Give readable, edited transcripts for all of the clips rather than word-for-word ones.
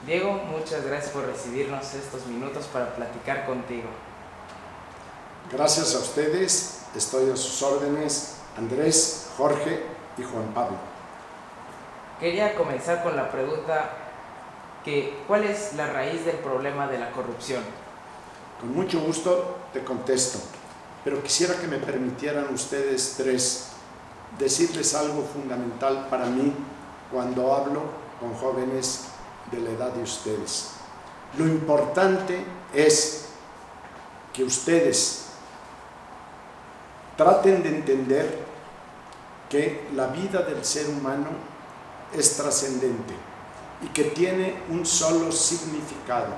Diego, muchas gracias por recibirnos estos minutos para platicar contigo. Gracias a ustedes, estoy a sus órdenes, Andrés, Jorge y Juan Pablo. Quería comenzar con la pregunta ¿cuál es la raíz del problema de la corrupción? Con mucho gusto te contesto, pero quisiera que me permitieran ustedes tres decirles algo fundamental para mí cuando hablo con jóvenes de la edad de ustedes. Lo importante es que ustedes traten de entender que la vida del ser humano es trascendente y que tiene un solo significado: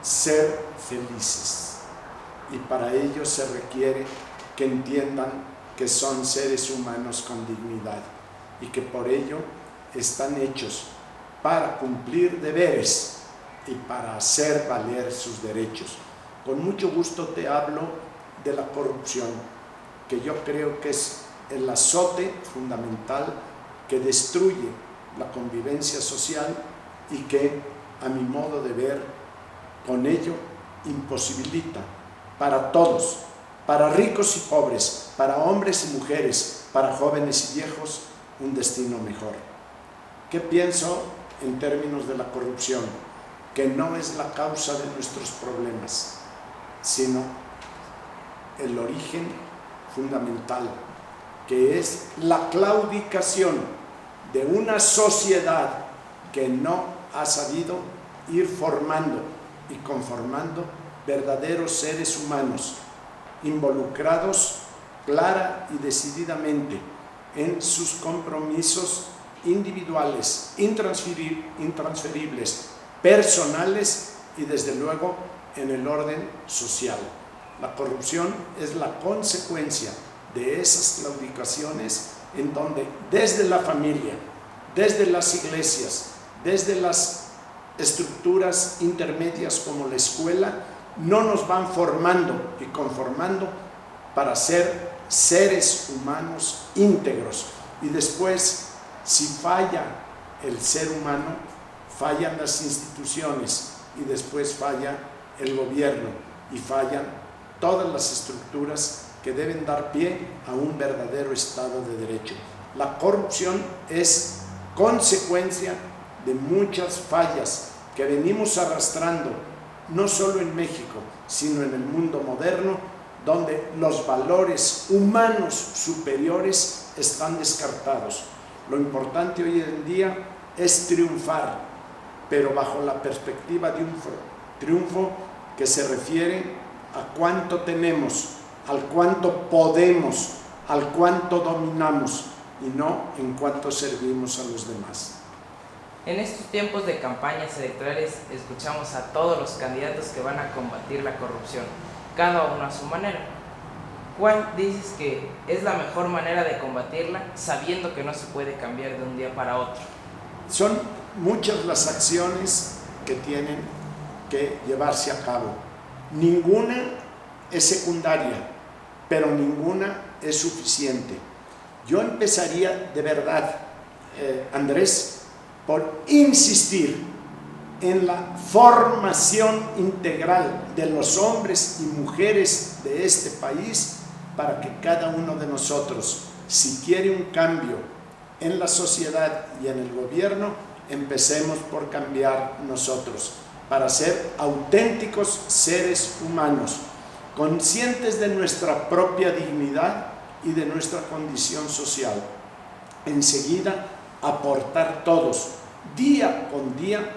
ser felices. Y para ello se requiere que entiendan que son seres humanos con dignidad y que por ello están hechos para cumplir deberes y para hacer valer sus derechos. Con mucho gusto te hablo de la corrupción, que yo creo que es el azote fundamental que destruye la convivencia social y que, a mi modo de ver, con ello imposibilita para todos, para ricos y pobres, para hombres y mujeres, para jóvenes y viejos, un destino mejor. ¿Qué pienso en términos de la corrupción? Que no es la causa de nuestros problemas, sino el origen fundamental, que es la claudicación de una sociedad que no ha sabido ir formando y conformando verdaderos seres humanos, involucrados clara y decididamente en sus compromisos individuales, intransferibles, personales y desde luego en el orden social. La corrupción es la consecuencia de esas claudicaciones en donde desde la familia, desde las iglesias, desde las estructuras intermedias como la escuela, no nos van formando y conformando para ser seres humanos íntegros. Y después, si falla el ser humano, fallan las instituciones y después falla el gobierno y fallan todas las estructuras que deben dar pie a un verdadero Estado de Derecho. La corrupción es consecuencia de muchas fallas que venimos arrastrando, no solo en México, sino en el mundo moderno, donde los valores humanos superiores están descartados. Lo importante hoy en día es triunfar, pero bajo la perspectiva de un triunfo que se refiere a cuánto tenemos, al cuánto podemos, al cuánto dominamos, y no en cuánto servimos a los demás. En estos tiempos de campañas electorales escuchamos a todos los candidatos que van a combatir la corrupción, cada uno a su manera. ¿Cuál dices que es la mejor manera de combatirla, sabiendo que no se puede cambiar de un día para otro? Son muchas las acciones que tienen que llevarse a cabo. Ninguna es secundaria, pero ninguna es suficiente. Yo empezaría de verdad, Andrés, por insistir en la formación integral de los hombres y mujeres de este país, para que cada uno de nosotros, si quiere un cambio en la sociedad y en el gobierno, empecemos por cambiar nosotros, para ser auténticos seres humanos, conscientes de nuestra propia dignidad y de nuestra condición social. Enseguida, aportar todos, día con día,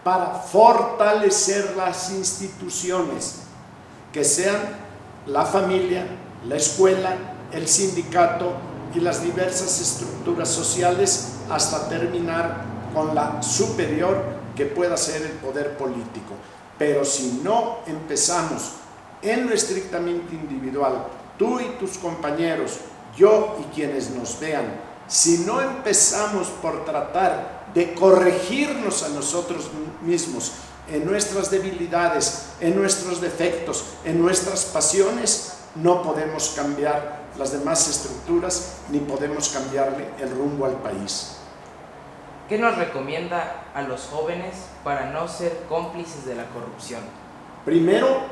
para fortalecer las instituciones, que sean la familia, la escuela, el sindicato y las diversas estructuras sociales, hasta terminar con la superior, que pueda ser el poder político. Pero si no empezamos en lo estrictamente individual, tú y tus compañeros, yo y quienes nos vean, si no empezamos por tratar de corregirnos a nosotros mismos en nuestras debilidades, en nuestros defectos, en nuestras pasiones, no podemos cambiar las demás estructuras ni podemos cambiarle el rumbo al país. ¿qué nos recomienda a los jóvenes para no ser cómplices de la corrupción? Primero,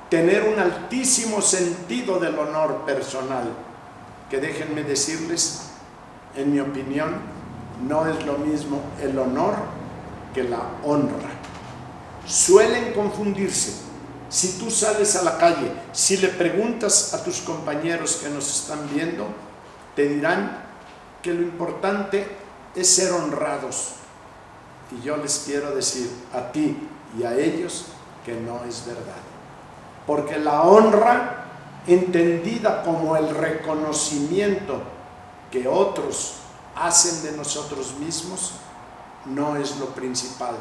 tener un altísimo sentido del honor personal, que déjenme decirles, en mi opinión, no es lo mismo el honor que la honra. Suelen confundirse. Si tú sales a la calle, si le preguntas a tus compañeros que nos están viendo, te dirán que lo importante es ser honrados. Y yo les quiero decir a ti y a ellos que no es verdad. Porque la honra, entendida como el reconocimiento que otros hacen de nosotros mismos, no es lo principal.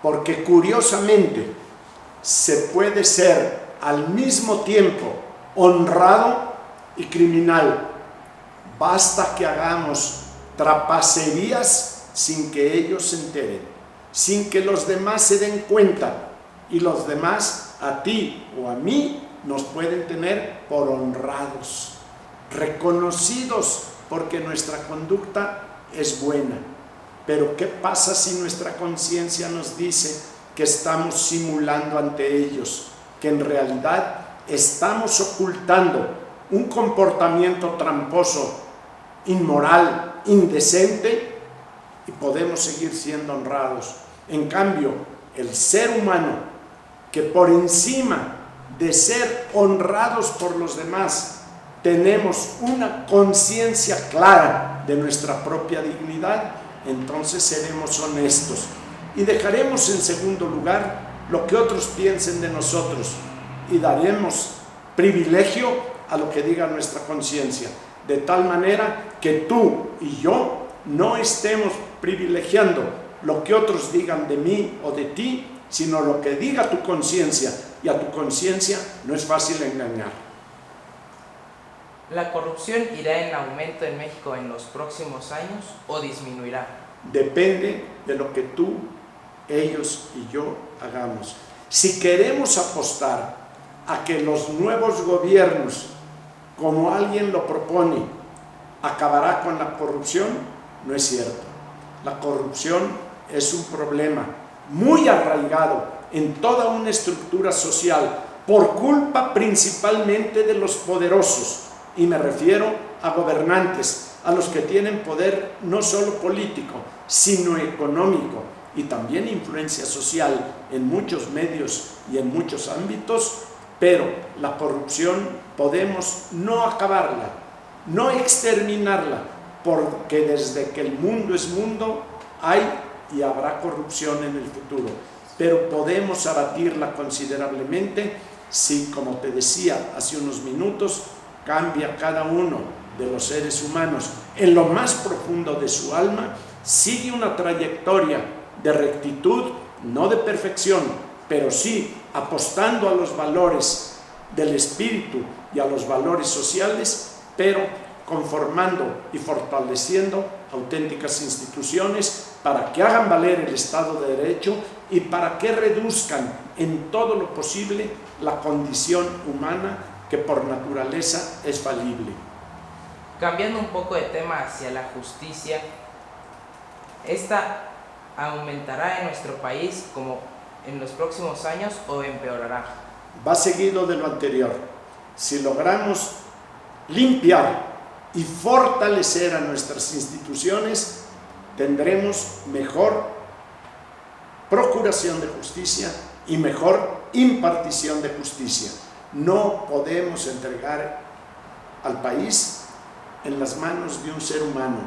Porque curiosamente se puede ser al mismo tiempo honrado y criminal. Basta que hagamos trapacerías sin que ellos se enteren, sin que los demás se den cuenta, y los demás, a ti o a mí, nos pueden tener por honrados, reconocidos porque nuestra conducta es buena. Pero ¿qué pasa si nuestra conciencia nos dice que estamos simulando ante ellos, que en realidad estamos ocultando un comportamiento tramposo, inmoral, indecente, y podemos seguir siendo honrados? En cambio, el ser humano, que por encima de ser honrados por los demás, tenemos una conciencia clara de nuestra propia dignidad, entonces seremos honestos y dejaremos en segundo lugar lo que otros piensen de nosotros y daremos privilegio a lo que diga nuestra conciencia, de tal manera que tú y yo no estemos privilegiando lo que otros digan de mí o de ti, sino lo que diga tu conciencia, y a tu conciencia no es fácil engañar. ¿La corrupción irá en aumento en México en los próximos años o disminuirá? Depende de lo que tú, ellos y yo hagamos. Si queremos apostar a que los nuevos gobiernos, como alguien lo propone, acabará con la corrupción, no es cierto. La corrupción es un problema muy arraigado en toda una estructura social, por culpa principalmente de los poderosos, y me refiero a gobernantes, a los que tienen poder no solo político, sino económico, y también influencia social en muchos medios y en muchos ámbitos. Pero la corrupción podemos no acabarla, no exterminarla, porque desde que el mundo es mundo hay y habrá corrupción en el futuro, pero podemos abatirla considerablemente si, como te decía hace unos minutos, cambia cada uno de los seres humanos en lo más profundo de su alma, sigue una trayectoria de rectitud, no de perfección, pero sí apostando a los valores del espíritu y a los valores sociales, pero conformando y fortaleciendo auténticas instituciones para que hagan valer el Estado de Derecho y para que reduzcan en todo lo posible la condición humana, que por naturaleza es falible. Cambiando un poco de tema hacia la justicia, ¿esta aumentará en nuestro país como en los próximos años o empeorará? Va seguido de lo anterior. Si logramos limpiar y fortalecer a nuestras instituciones, tendremos mejor procuración de justicia y mejor impartición de justicia. No podemos entregar al país en las manos de un ser humano,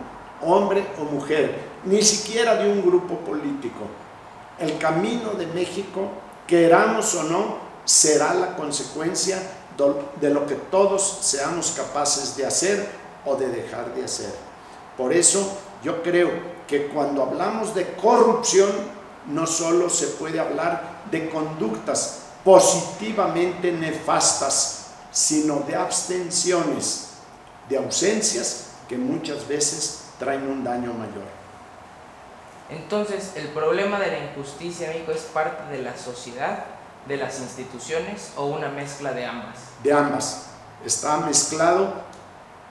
hombre o mujer, ni siquiera de un grupo político. El camino de México, queramos o no, será la consecuencia de lo que todos seamos capaces de hacer o de dejar de hacer. Por eso yo creo que cuando hablamos de corrupción, no solo se puede hablar de conductas positivamente nefastas, sino de abstenciones, de ausencias que muchas veces traen un daño mayor. Entonces, ¿el problema de la injusticia en México es parte de la sociedad, de las instituciones o una mezcla de ambas? De ambas. Está mezclado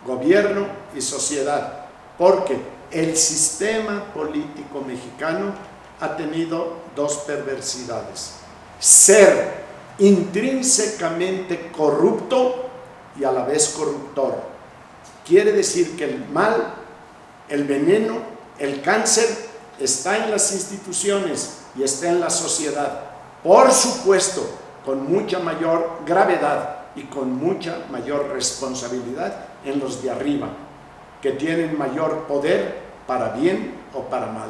gobierno y sociedad. porque el sistema político mexicano ha tenido dos perversidades: ser intrínsecamente corrupto y a la vez corruptor. Quiere decir que el mal, el veneno, el cáncer está en las instituciones y está en la sociedad, por supuesto, con mucha mayor gravedad y con mucha mayor responsabilidad en los de arriba, que tienen mayor poder para bien o para mal.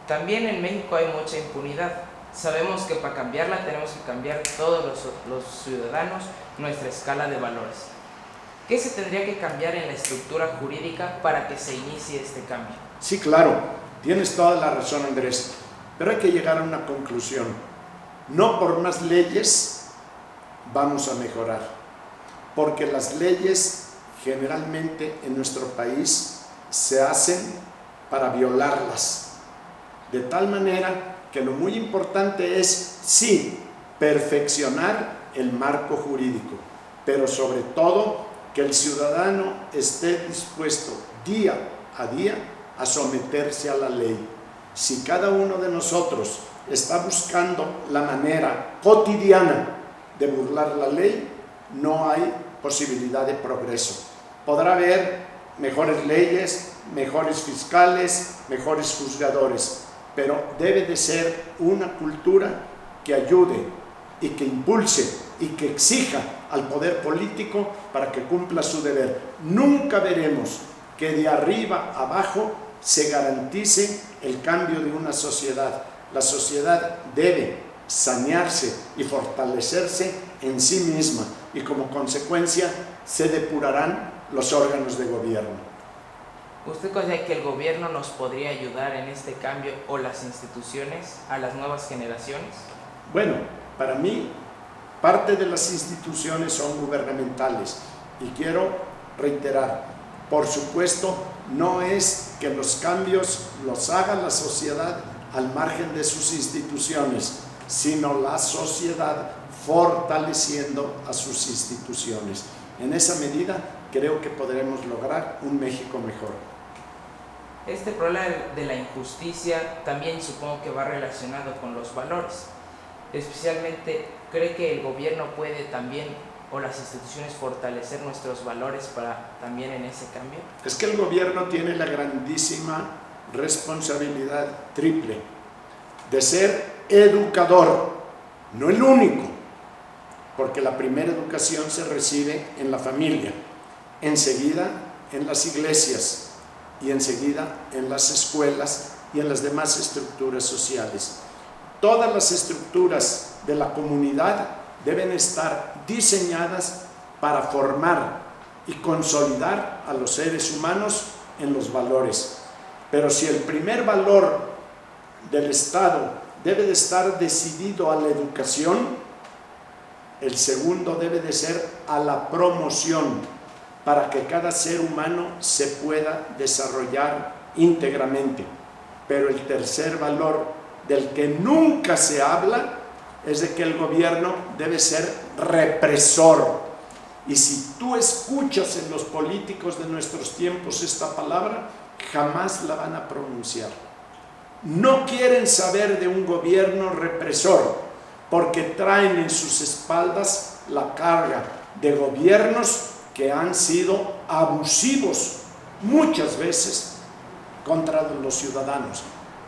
También en México hay mucha impunidad. Sabemos que para cambiarla tenemos que cambiar todos los ciudadanos nuestra escala de valores. ¿Qué se tendría que cambiar en la estructura jurídica para que se inicie este cambio? Sí, claro, tienes toda la razón, Andrés, pero hay que llegar a una conclusión. No por más leyes vamos a mejorar, porque las leyes generalmente en nuestro país se hacen para violarlas, de tal manera que lo muy importante es, sí, perfeccionar el marco jurídico, pero sobre todo que el ciudadano esté dispuesto día a día a someterse a la ley. Si cada uno de nosotros está buscando la manera cotidiana de burlar la ley, no hay posibilidad de progreso. Podrá haber mejores leyes, mejores fiscales, mejores juzgadores, pero debe de ser una cultura que ayude y que impulse y que exija al poder político para que cumpla su deber. Nunca veremos que de arriba a abajo se garantice el cambio de una sociedad. La sociedad debe sanearse y fortalecerse en sí misma, y como consecuencia se depurarán los órganos de gobierno. ¿Usted considera que el gobierno nos podría ayudar en este cambio, o las instituciones, a las nuevas generaciones? Bueno, para mí, parte de las instituciones son gubernamentales, y quiero reiterar, por supuesto, no es que los cambios los haga la sociedad al margen de sus instituciones, sino la sociedad fortaleciendo a sus instituciones. En esa medida, creo que podremos lograr un México mejor. Este problema de la injusticia también supongo que va relacionado con los valores. Especialmente, ¿cree que el gobierno puede también, o las instituciones, fortalecer nuestros valores para también en ese cambio? Es que el gobierno tiene la grandísima responsabilidad triple de ser educador, no el único, porque la primera educación se recibe en la familia, enseguida en las iglesias y enseguida en las escuelas y en las demás estructuras sociales. Todas las estructuras de la comunidad deben estar diseñadas para formar y consolidar a los seres humanos en los valores. Pero si el primer valor del Estado debe de estar decidido a la educación, el segundo debe de ser a la promoción, para que cada ser humano se pueda desarrollar íntegramente. Pero el tercer valor, del que nunca se habla, es de que el gobierno debe ser represor. Y si tú escuchas en los políticos de nuestros tiempos esta palabra, jamás la van a pronunciar. No quieren saber de un gobierno represor, porque traen en sus espaldas la carga de gobiernos que han sido abusivos muchas veces contra los ciudadanos.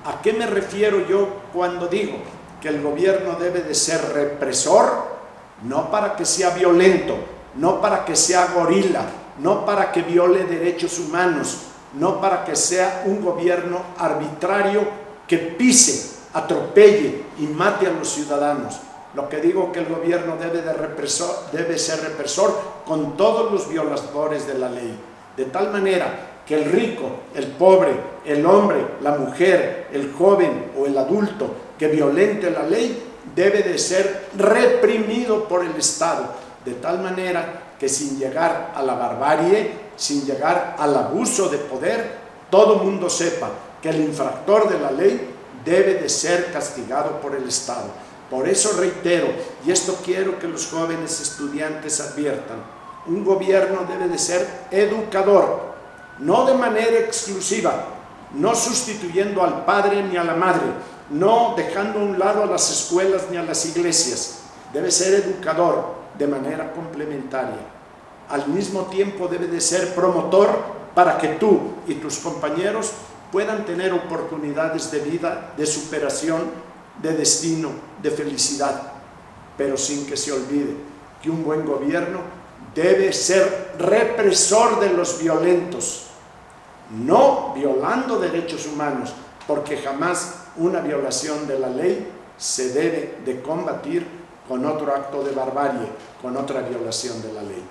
¿A qué me refiero yo cuando digo que el gobierno debe de ser represor? No para que sea violento, no para que sea gorila, no para que viole derechos humanos, no para que sea un gobierno arbitrario que pise, atropelle y mate a los ciudadanos. Lo que digo que el gobierno debe ser represor con todos los violadores de la ley, de tal manera que el rico, el pobre, el hombre, la mujer, el joven o el adulto que violente la ley debe de ser reprimido por el Estado, de tal manera que sin llegar a la barbarie, sin llegar al abuso de poder, todo mundo sepa que el infractor de la ley debe de ser castigado por el Estado. Por eso reitero, y esto quiero que los jóvenes estudiantes adviertan, un gobierno debe de ser educador, no de manera exclusiva, no sustituyendo al padre ni a la madre, no dejando a un lado a las escuelas ni a las iglesias. Debe ser educador de manera complementaria. Al mismo tiempo debe de ser promotor para que tú y tus compañeros puedan tener oportunidades de vida, de superación, de destino, de felicidad, pero sin que se olvide que un buen gobierno debe ser represor de los violentos, no violando derechos humanos, porque jamás una violación de la ley se debe de combatir con otro acto de barbarie, con otra violación de la ley.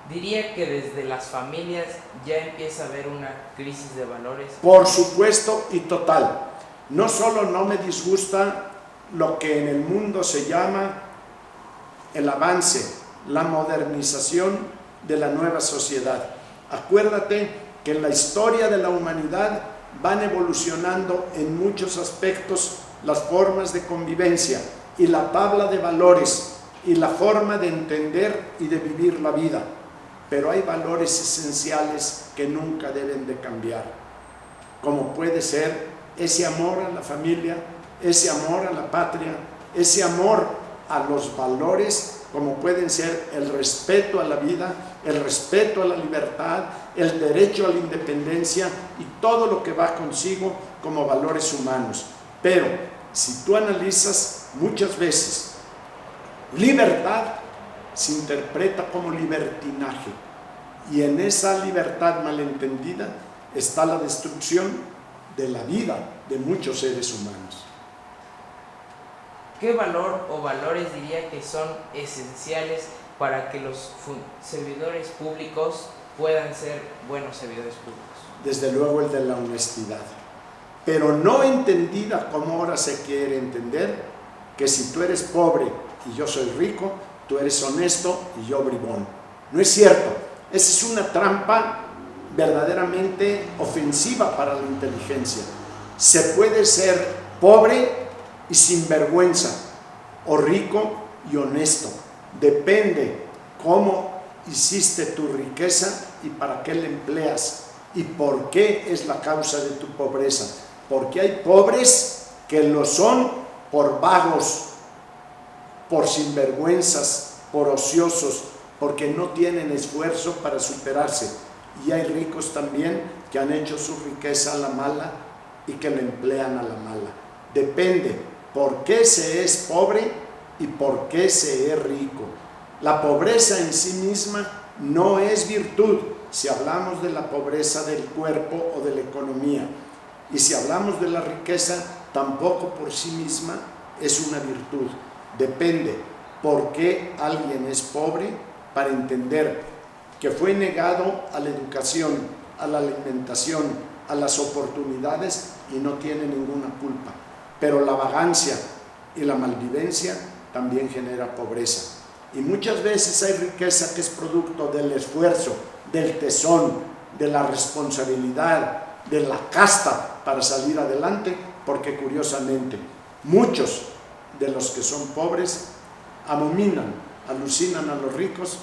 Diría que desde las familias ya empieza a haber una crisis de valores. Por supuesto y total. No solo no me disgusta lo que en el mundo se llama el avance, la modernización de la nueva sociedad. Acuérdate que en la historia de la humanidad van evolucionando en muchos aspectos las formas de convivencia y la tabla de valores y la forma de entender y de vivir la vida. Pero hay valores esenciales que nunca deben de cambiar, como puede ser ese amor a la familia, ese amor a la patria, ese amor a los valores, como pueden ser el respeto a la vida, el respeto a la libertad, el derecho a la independencia y todo lo que va consigo como valores humanos. Pero si tú analizas, muchas veces libertad se interpreta como libertinaje, y en esa libertad malentendida está la destrucción de la vida de muchos seres humanos. ¿Qué valor o valores diría que son esenciales para que los servidores públicos puedan ser buenos servidores públicos? Desde luego el de la honestidad, pero no entendida como ahora se quiere entender, que si tú eres pobre y yo soy rico, tú eres honesto y yo bribón. No es cierto. Esa es una trampa verdaderamente ofensiva para la inteligencia. Se puede ser pobre y sin vergüenza, o rico y honesto. Depende cómo hiciste tu riqueza y para qué la empleas y por qué es la causa de tu pobreza. Porque hay pobres que lo son por vagos, por sinvergüenzas, por ociosos, porque no tienen esfuerzo para superarse. Y hay ricos también que han hecho su riqueza a la mala y que la emplean a la mala. Depende por qué se es pobre y por qué se es rico. La pobreza en sí misma no es virtud, si hablamos de la pobreza del cuerpo o de la economía. Y si hablamos de la riqueza, tampoco por sí misma es una virtud. Depende por qué alguien es pobre, para entender que fue negado a la educación, a la alimentación, a las oportunidades y no tiene ninguna culpa. Pero la vagancia y la malvivencia también genera pobreza. Y muchas veces hay riqueza que es producto del esfuerzo, del tesón, de la responsabilidad, de la casta para salir adelante, porque curiosamente muchos de los que son pobres alucinan a los ricos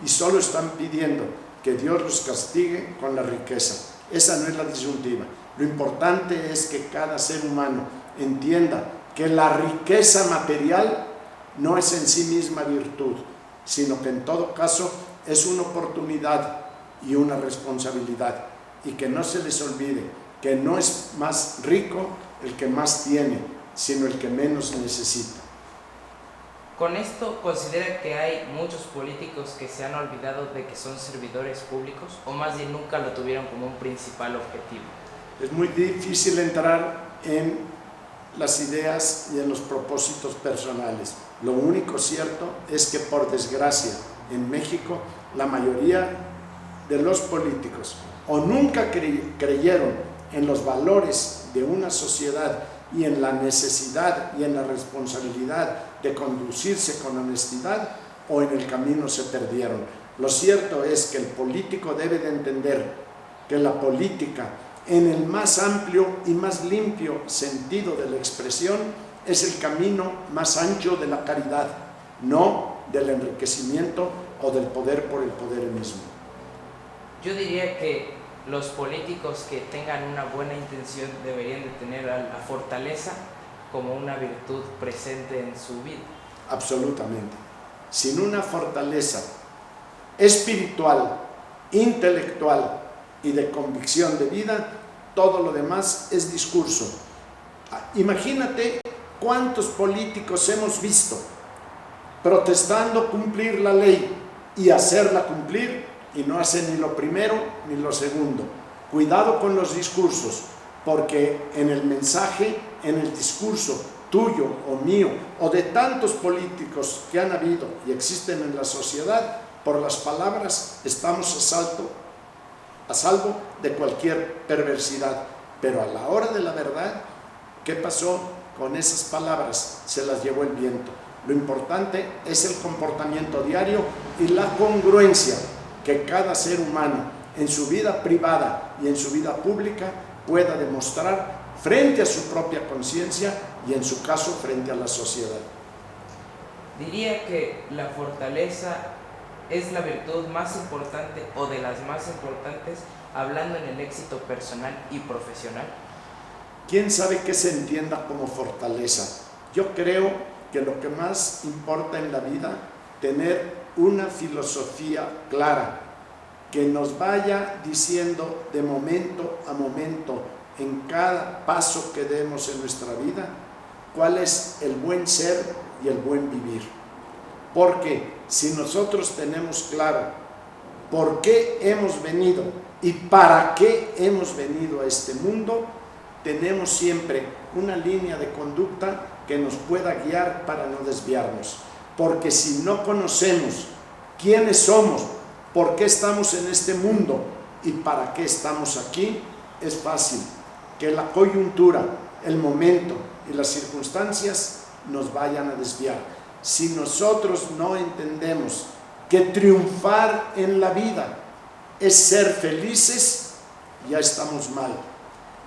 y solo están pidiendo que Dios los castigue con la riqueza. Esa no es la disyuntiva. Lo importante es que cada ser humano entienda que la riqueza material no es en sí misma virtud, sino que en todo caso es una oportunidad y una responsabilidad, y que no se les olvide que no es más rico el que más tiene, sino el que menos necesita. Con esto, ¿considera que hay muchos políticos que se han olvidado de que son servidores públicos o más bien nunca lo tuvieron como un principal objetivo? Es muy difícil entrar en las ideas y en los propósitos personales. Lo único cierto es que, por desgracia, en México la mayoría de los políticos o nunca creyeron en los valores de una sociedad y en la necesidad y en la responsabilidad de conducirse con honestidad, o en el camino se perdieron. Lo cierto es que el político debe de entender que la política, en el más amplio y más limpio sentido de la expresión, es el camino más ancho de la caridad, no del enriquecimiento o del poder por el poder mismo. Yo diría que los políticos que tengan una buena intención deberían de tener a la fortaleza como una virtud presente en su vida. Absolutamente. Sin una fortaleza espiritual, intelectual y de convicción de vida, todo lo demás es discurso. Imagínate cuántos políticos hemos visto protestando cumplir la ley y hacerla cumplir, y no hacen ni lo primero ni lo segundo. Cuidado con los discursos, porque en el mensaje, en el discurso tuyo o mío o de tantos políticos que han habido y existen en la sociedad, por las palabras estamos a salvo de cualquier perversidad. Pero a la hora de la verdad, ¿qué pasó con esas palabras? Se las llevó el viento. Lo importante es el comportamiento diario y la congruencia que cada ser humano en su vida privada y en su vida pública pueda demostrar frente a su propia conciencia y en su caso frente a la sociedad. Diría que la fortaleza es la virtud más importante o de las más importantes, hablando en el éxito personal y profesional. ¿Quién sabe qué se entienda como fortaleza? Yo creo que lo que más importa en la vida, tener una filosofía clara, que nos vaya diciendo de momento a momento, en cada paso que demos en nuestra vida, cuál es el buen ser y el buen vivir. Porque si nosotros tenemos claro por qué hemos venido y para qué hemos venido a este mundo, tenemos siempre una línea de conducta que nos pueda guiar para no desviarnos. Porque si no conocemos quiénes somos, por qué estamos en este mundo y para qué estamos aquí, es fácil que la coyuntura, el momento y las circunstancias nos vayan a desviar. Si nosotros no entendemos que triunfar en la vida es ser felices, ya estamos mal.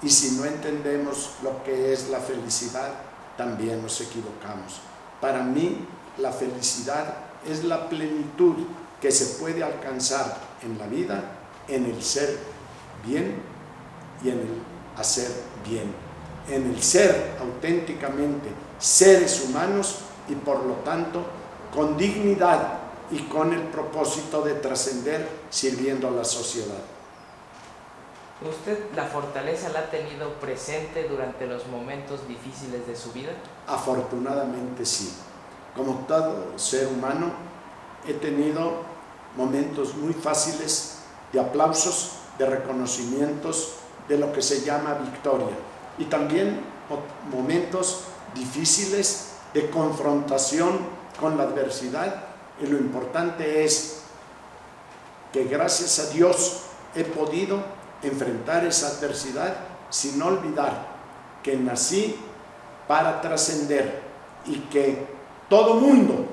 Y si no entendemos lo que es la felicidad, también nos equivocamos. Para mí, la felicidad es la plenitud que se puede alcanzar en la vida, en el ser bien y en el hacer bien, en el ser auténticamente seres humanos y por lo tanto con dignidad y con el propósito de trascender sirviendo a la sociedad. ¿Usted la fortaleza la ha tenido presente durante los momentos difíciles de su vida? Afortunadamente sí. Como todo ser humano, he tenido momentos muy fáciles de aplausos, de reconocimientos, de lo que se llama victoria. Y también momentos difíciles de confrontación con la adversidad. Y lo importante es que gracias a Dios he podido enfrentar esa adversidad sin olvidar que nací para trascender y que todo mundo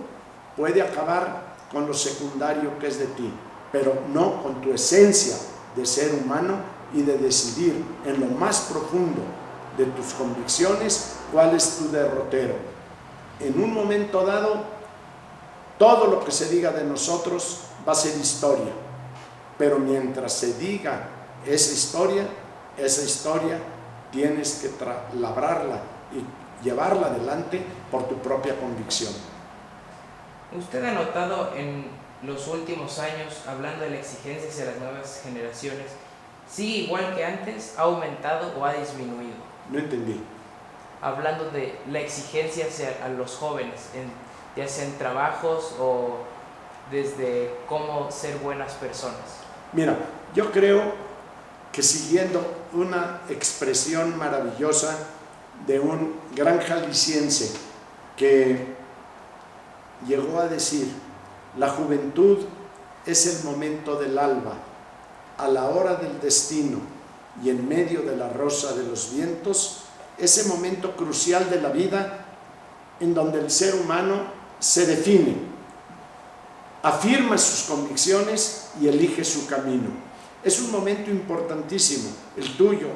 puede acabar con lo secundario que es de ti, pero no con tu esencia de ser humano y de decidir en lo más profundo de tus convicciones cuál es tu derrotero. En un momento dado, todo lo que se diga de nosotros va a ser historia, pero mientras se diga esa historia tienes que labrarla y llevarla adelante por tu propia convicción. ¿Usted ha notado en los últimos años, hablando de la exigencia hacia las nuevas generaciones, sigue igual que antes, ha aumentado o ha disminuido? No entendí. Hablando de la exigencia hacia a los jóvenes, ya sea en trabajos o desde cómo ser buenas personas. Mira, yo creo que siguiendo una expresión maravillosa de un gran jalisciense que llegó a decir: la juventud es el momento del alba, a la hora del destino y en medio de la rosa de los vientos, ese momento crucial de la vida en donde el ser humano se define, afirma sus convicciones y elige su camino. Es un momento importantísimo, el tuyo,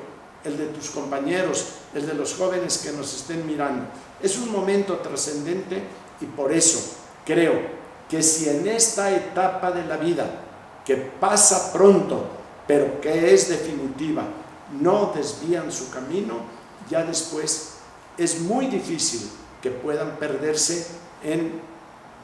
el de tus compañeros, el de los jóvenes que nos estén mirando. Es un momento trascendente y por eso creo que si en esta etapa de la vida, que pasa pronto, pero que es definitiva, no desvían su camino, ya después es muy difícil que puedan perderse en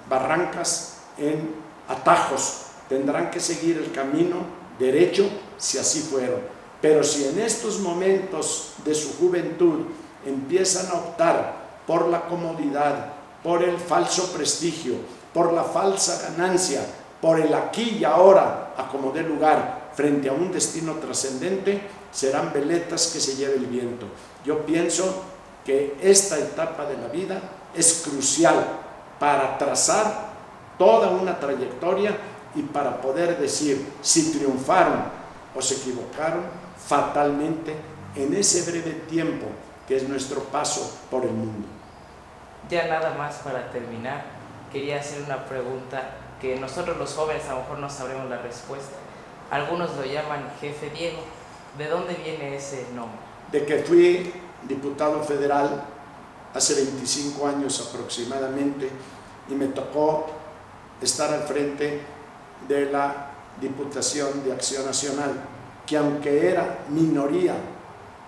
barrancas, en atajos. Tendrán que seguir el camino derecho si así fueron. Pero si en estos momentos de su juventud empiezan a optar por la comodidad, por el falso prestigio, por la falsa ganancia, por el aquí y ahora a como dé lugar frente a un destino trascendente, serán veletas que se lleve el viento. Yo pienso que esta etapa de la vida es crucial para trazar toda una trayectoria y para poder decir si triunfaron o se equivocaron fatalmente en ese breve tiempo que es nuestro paso por el mundo. Ya nada más para terminar, quería hacer una pregunta que nosotros los jóvenes a lo mejor no sabremos la respuesta. Algunos lo llaman Jefe Diego. ¿De dónde viene ese nombre? De que fui diputado federal hace 25 años aproximadamente y me tocó estar al frente de la Diputación de Acción Nacional, que aunque era minoría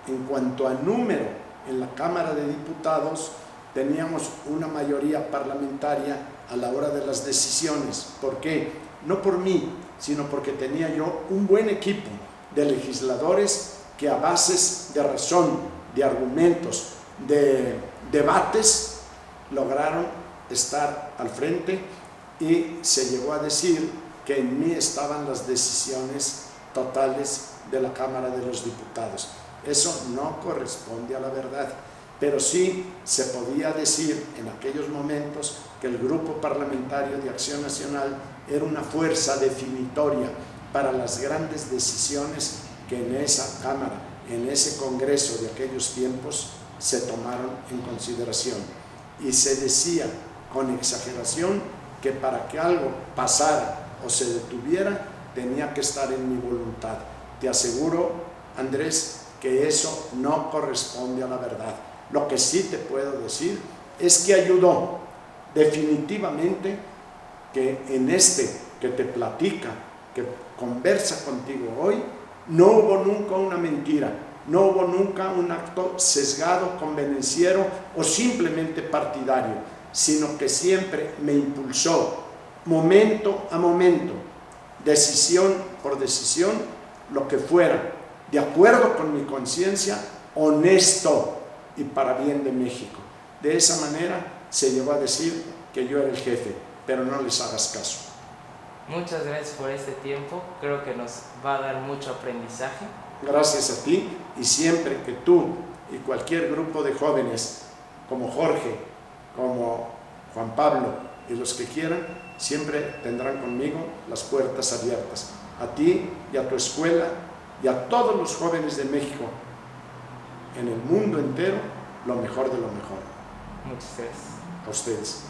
en cuanto a número en la Cámara de Diputados, teníamos una mayoría parlamentaria a la hora de las decisiones. ¿Por qué? No por mí, sino porque tenía yo un buen equipo de legisladores que a bases de razón, de argumentos, de debates, lograron estar al frente y se llegó a decir que en mí estaban las decisiones totales de la Cámara de los Diputados. Eso no corresponde a la verdad, pero sí se podía decir en aquellos momentos que el Grupo Parlamentario de Acción Nacional era una fuerza definitoria para las grandes decisiones que en esa Cámara, en ese Congreso de aquellos tiempos, se tomaron en consideración. Y se decía con exageración que para que algo pasara o se detuviera, tenía que estar en mi voluntad. Te aseguro, Andrés, que eso no corresponde a la verdad. Lo que sí te puedo decir es que ayudó definitivamente que en este que te platica, que conversa contigo hoy, no hubo nunca una mentira, no hubo nunca un acto sesgado, convenenciero o simplemente partidario, sino que siempre me impulsó momento a momento, decisión por decisión, lo que fuera, de acuerdo con mi conciencia, honesto y para bien de México. De esa manera se llegó a decir que yo era el jefe, pero no les hagas caso. Muchas gracias por este tiempo, creo que nos va a dar mucho aprendizaje. Gracias a ti, y siempre que tú y cualquier grupo de jóvenes como Jorge, como Juan Pablo y los que quieran, siempre tendrán conmigo las puertas abiertas. A ti y a tu escuela y a todos los jóvenes de México, en el mundo entero, lo mejor de lo mejor. Muchas gracias. A ustedes.